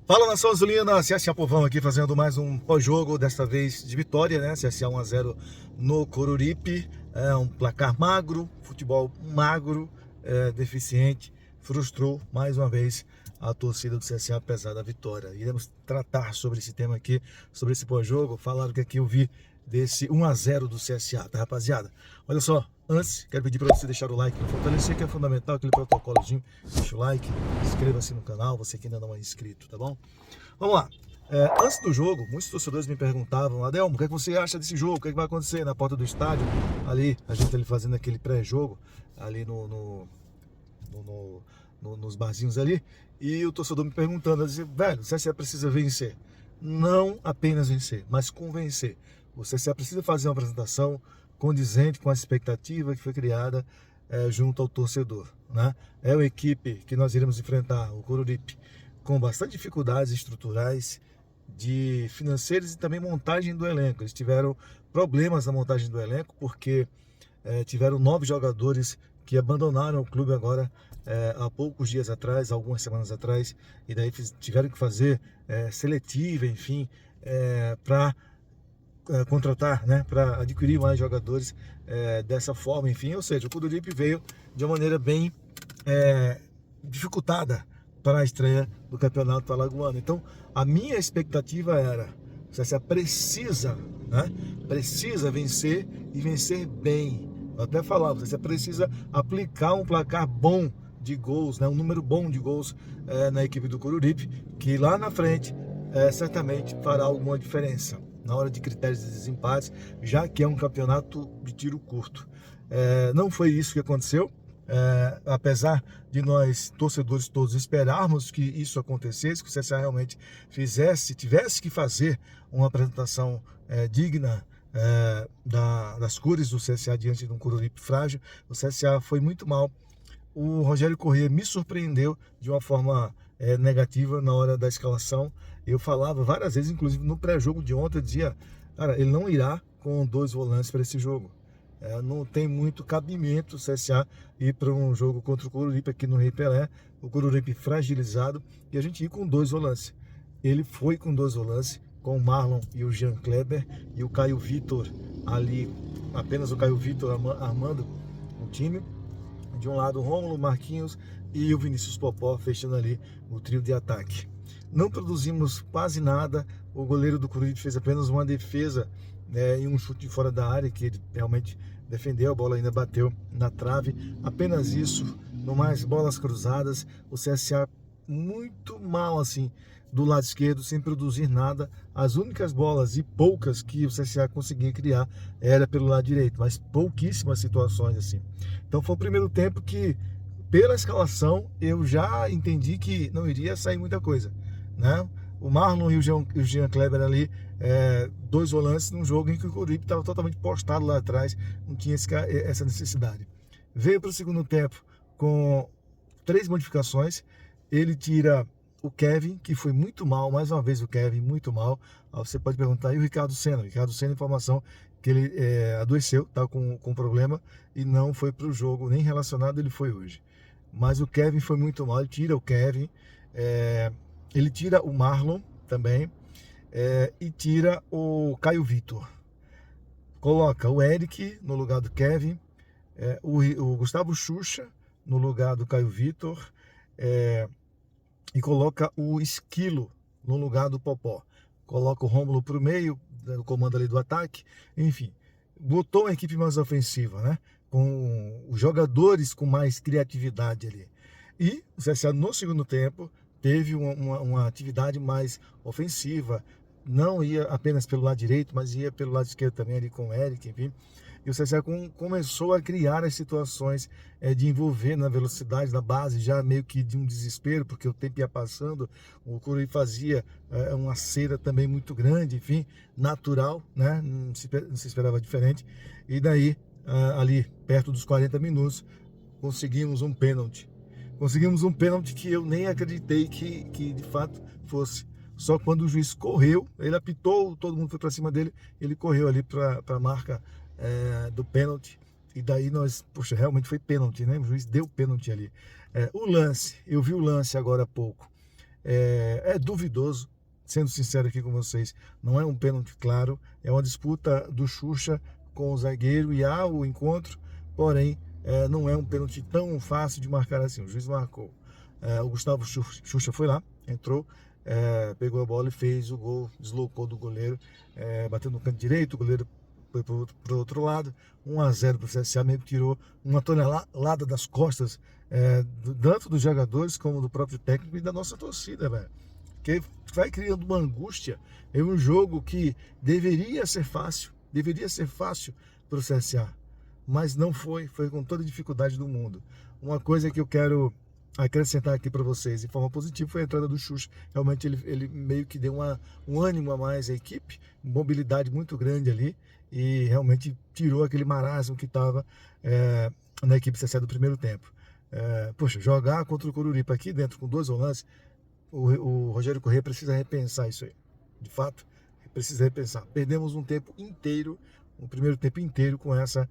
Fala, Nação Azulina, CSA Povão aqui fazendo mais um pós-jogo, desta vez de vitória, né? CSA 1-0 no Coruripe, um placar magro, futebol magro, deficiente, frustrou mais uma vez a torcida do CSA apesar da vitória. Iremos tratar sobre esse tema aqui, sobre esse pós-jogo, falar o que aqui eu vi desse 1-0 do CSA, tá, rapaziada? Olha só, antes, quero pedir para você deixar o like para fortalecer, que é fundamental, aquele protocolozinho. Deixa o like, inscreva-se no canal, você que ainda não é inscrito, tá bom? Vamos lá. Antes do jogo, muitos torcedores me perguntavam: Adelmo, o que é que você acha desse jogo? O que é que vai acontecer na porta do estádio? Ali, a gente ali fazendo aquele pré-jogo, ali nos barzinhos ali. E o torcedor me perguntando, eu disse, velho, o CSA precisa vencer. Não apenas vencer, mas convencer. O CSA precisa fazer uma apresentação condizente com a expectativa que foi criada junto ao torcedor, né? É uma equipe que nós iremos enfrentar, o Coruripe, com bastante dificuldades estruturais, de financeiras e também montagem do elenco. Eles tiveram problemas na montagem do elenco porque tiveram 9 jogadores que abandonaram o clube agora há poucos dias atrás, algumas semanas atrás, e daí tiveram que fazer seletiva, enfim, para contratar, né, para adquirir mais jogadores dessa forma, enfim. Ou seja, o Coruripe veio de uma maneira bem dificultada para a estreia do Campeonato Alagoano. Então, a minha expectativa era: o CSA precisa, né, precisa vencer e vencer bem. Eu até falava, você precisa aplicar um placar bom de gols, né, um número bom de gols na equipe do Coruripe, que lá na frente certamente fará alguma diferença na hora de critérios de desempate, já que é um campeonato de tiro curto. Não foi isso que aconteceu. Apesar de nós, torcedores todos, esperarmos que isso acontecesse, que o CSA realmente tivesse que fazer uma apresentação digna das cores do CSA diante de um Coruripe frágil, o CSA foi muito mal. O Rogério Corrêa me surpreendeu de uma forma negativa na hora da escalação. Eu falava várias vezes, inclusive no pré-jogo de ontem, eu dizia, cara, ele não irá com 2 volantes para esse jogo. Não tem muito cabimento o CSA ir para um jogo contra o Coruripe aqui no Rei Pelé, o Coruripe fragilizado, e a gente ir com 2 volantes. Ele foi com 2 volantes, com o Marlon e o Jean Kleber, e o Caio Vitor ali, apenas o Caio Vitor armando o time. De um lado o Rômulo, Marquinhos e o Vinícius Popó fechando ali o trio de ataque. Não produzimos quase nada, o goleiro do Coruripe fez apenas uma defesa e um chute de fora da área, que ele realmente defendeu, a bola ainda bateu na trave, apenas isso. No mais, bolas cruzadas, o CSA muito mal assim do lado esquerdo, sem produzir nada. As únicas bolas e poucas que o CSA conseguia criar era pelo lado direito, mas pouquíssimas situações assim. Então foi o primeiro tempo que, pela escalação, eu já entendi que não iria sair muita coisa, né? O Marlon e o Jean Kleber ali, 2 volantes num jogo em que o Coruripe estava totalmente postado lá atrás, não tinha essa necessidade. Veio para o segundo tempo com 3 modificações. Ele tira o Kevin, que foi muito mal, mais uma vez o Kevin, muito mal. Aí você pode perguntar, e o Ricardo Senna? O Ricardo Senna, informação que ele adoeceu, tá com problema e não foi para o jogo, nem relacionado ele foi hoje. Mas o Kevin foi muito mal, ele tira o Kevin, ele tira o Marlon também, e tira o Caio Vitor. Coloca o Eric no lugar do Kevin, o Gustavo Xuxa no lugar do Caio Vitor, e coloca o Esquilo no lugar do Popó. Coloca o Rômulo para o meio, no comando ali do ataque, enfim. Botou uma equipe mais ofensiva, né? Com os jogadores com mais criatividade ali. E o CSA no segundo tempo teve uma atividade mais ofensiva, não ia apenas pelo lado direito, mas ia pelo lado esquerdo também ali com o Eric, enfim. E o CSA começou a criar as situações de envolver na velocidade da base, já meio que de um desespero, porque o tempo ia passando, o Coruripe fazia uma cera também muito grande, enfim, natural, né? Não se esperava diferente. E daí, ali, perto dos 40 minutos, conseguimos um pênalti. Conseguimos um pênalti que eu nem acreditei que de fato fosse. Só quando o juiz correu, ele apitou, todo mundo foi para cima dele, ele correu ali para a marca do pênalti. E daí nós, poxa, realmente foi pênalti, né? O juiz deu pênalti ali. O lance, eu vi o lance agora há pouco. é duvidoso, sendo sincero aqui com vocês, não é um pênalti claro, é uma disputa do Xuxa com o zagueiro e há o encontro, porém não é um pênalti tão fácil de marcar assim. O juiz marcou. O Gustavo Xuxa foi lá, entrou, pegou a bola e fez o gol, deslocou do goleiro, bateu no canto direito, o goleiro foi para o outro lado, 1-0 para o CSA, meio que tirou uma tonelada das costas, tanto dos jogadores como do próprio técnico e da nossa torcida, velho. Que vai criando uma angústia em um jogo que deveria ser fácil para o CSA, mas não foi com toda a dificuldade do mundo. Uma coisa que eu quero acrescentar aqui para vocês de forma positiva foi a entrada do Xuxa. Realmente ele meio que deu um ânimo a mais à equipe, mobilidade muito grande ali, e realmente tirou aquele marasmo que estava na equipe CSA do primeiro tempo. Poxa, jogar contra o Coruripe aqui dentro com 2 volantes, o Rogério Corrêa precisa repensar isso aí. De fato, precisa repensar. Perdemos um primeiro tempo inteiro com essa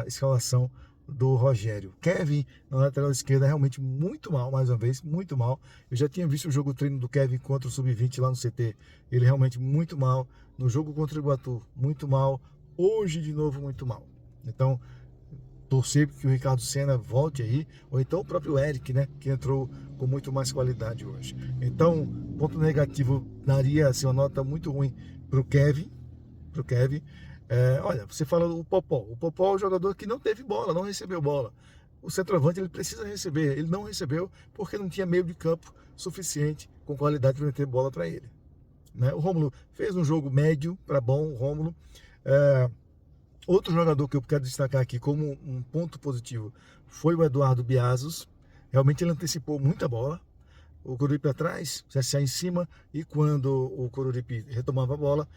escalação do Rogério. Kevin, na lateral esquerda, realmente muito mal, mais uma vez, muito mal. Eu já tinha visto o jogo treino do Kevin contra o Sub-20 lá no CT. Ele realmente muito mal. No jogo contra o Iguatu, muito mal. Hoje, de novo, muito mal. Então, torcer que o Ricardo Senna volte aí, ou então o próprio Eric, né, que entrou com muito mais qualidade hoje. Então, ponto negativo, daria assim, uma nota muito ruim para o Kevin. Olha, você fala do Popó. O Popó é um jogador que não teve bola, não recebeu bola. O centroavante ele precisa receber, ele não recebeu porque não tinha meio de campo suficiente com qualidade para meter bola para ele. Né? O Rômulo fez um jogo médio para bom, o Rômulo. Outro jogador que eu quero destacar aqui como um ponto positivo foi o Eduardo Biazos. Realmente ele antecipou muita bola. O Coruripe atrás, o CSA em cima, e quando o Coruripe retomava a bola,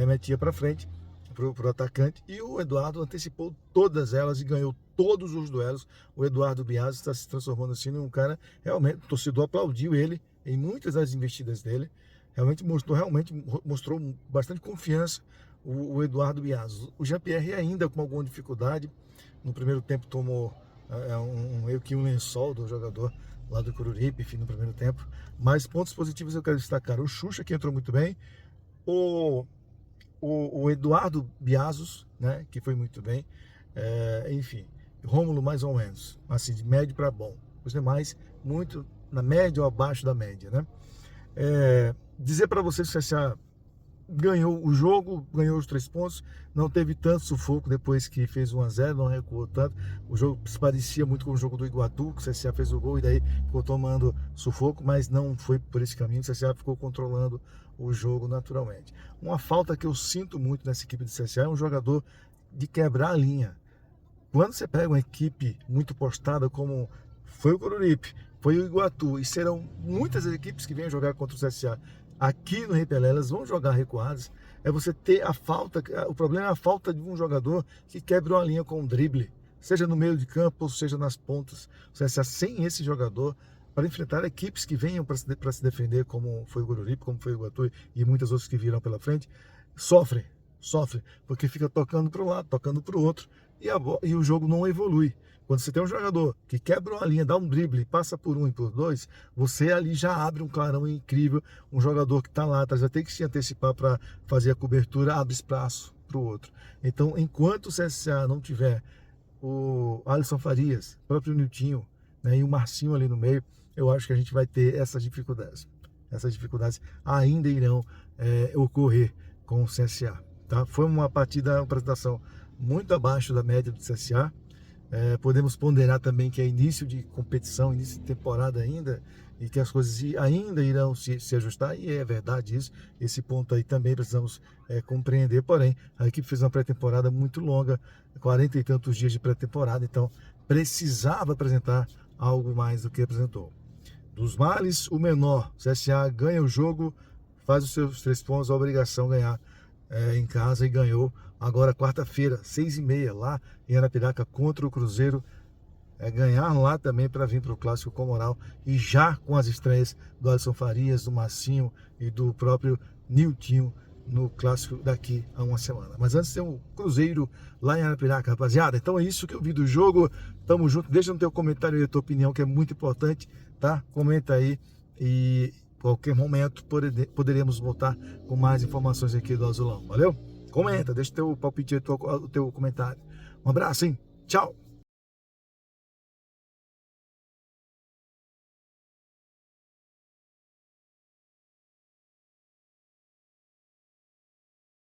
metia para frente para o atacante, e o Eduardo antecipou todas elas e ganhou todos os duelos. O Eduardo Biazos está se transformando assim num cara, realmente, o torcedor aplaudiu ele em muitas das investidas dele, realmente mostrou bastante confiança o Eduardo Biazos. O Jean-Pierre ainda com alguma dificuldade, no primeiro tempo tomou meio que um lençol do jogador lá do Coruripe, enfim, no primeiro tempo. Mas pontos positivos eu quero destacar: o Xuxa, que entrou muito bem, o Eduardo Biazos, né, que foi muito bem, enfim, Rômulo mais ou menos, assim, de médio para bom. Os demais, muito na média ou abaixo da média, né? Dizer para vocês que o CSA ganhou o jogo, ganhou os 3 pontos, não teve tanto sufoco depois que fez 1-0, não recuou tanto. O jogo se parecia muito com o jogo do Iguatu, que o CSA fez o gol e daí ficou tomando sufoco, mas não foi por esse caminho. O CSA ficou controlando o jogo naturalmente. Uma falta que eu sinto muito nessa equipe do CSA é um jogador de quebrar a linha. Quando você pega uma equipe muito postada, como foi o Coruripe, foi o Iguatu, e serão muitas as equipes que vêm jogar contra o CSA aqui no Repelé, elas vão jogar recuadas, você ter a falta, o problema é a falta de um jogador que quebre uma linha com um drible, seja no meio de campo ou seja nas pontas. O CSA sem esse jogador, para enfrentar equipes que venham para se defender, como foi o Coruripe, como foi o Iguatu e muitas outras que viram pela frente, sofre, porque fica tocando para um lado, tocando para o outro, e o jogo não evolui. Quando você tem um jogador que quebra uma linha, dá um drible, passa por um e por dois, você ali já abre um clarão incrível. Um jogador que está lá atrás vai ter que se antecipar para fazer a cobertura, abre espaço para o outro. Então, enquanto o CSA não tiver o Alisson Farias, o próprio Niltinho, né, e o Marcinho ali no meio, eu acho que a gente vai ter essas dificuldades. Essas dificuldades ainda irão ocorrer com o CSA. Tá? Foi uma apresentação muito abaixo da média do CSA. Podemos ponderar também que é início de competição, início de temporada ainda, e que as coisas ainda irão se ajustar, e é verdade isso. Esse ponto aí também precisamos compreender. Porém, a equipe fez uma pré-temporada muito longa, 40 e tantos dias de pré-temporada, então precisava apresentar algo mais do que apresentou. Dos males, o menor. O CSA ganha o jogo, faz os seus 3 pontos, a obrigação ganhar em casa, e ganhou. Agora quarta-feira, 6h30, lá em Arapiraca, contra o Cruzeiro, ganhar lá também para vir para o Clássico com moral, e já com as estreias do Alisson Farias, do Marcinho e do próprio Niltinho no Clássico daqui a uma semana. Mas antes tem o Cruzeiro lá em Arapiraca, rapaziada. Então é isso que eu vi do jogo. Tamo junto. Deixa no teu comentário aí a tua opinião, que é muito importante, tá? Comenta aí e qualquer momento poderemos voltar com mais informações aqui do Azulão. Valeu? Comenta, deixa o teu palpite, o teu comentário. Um abraço, hein? Tchau!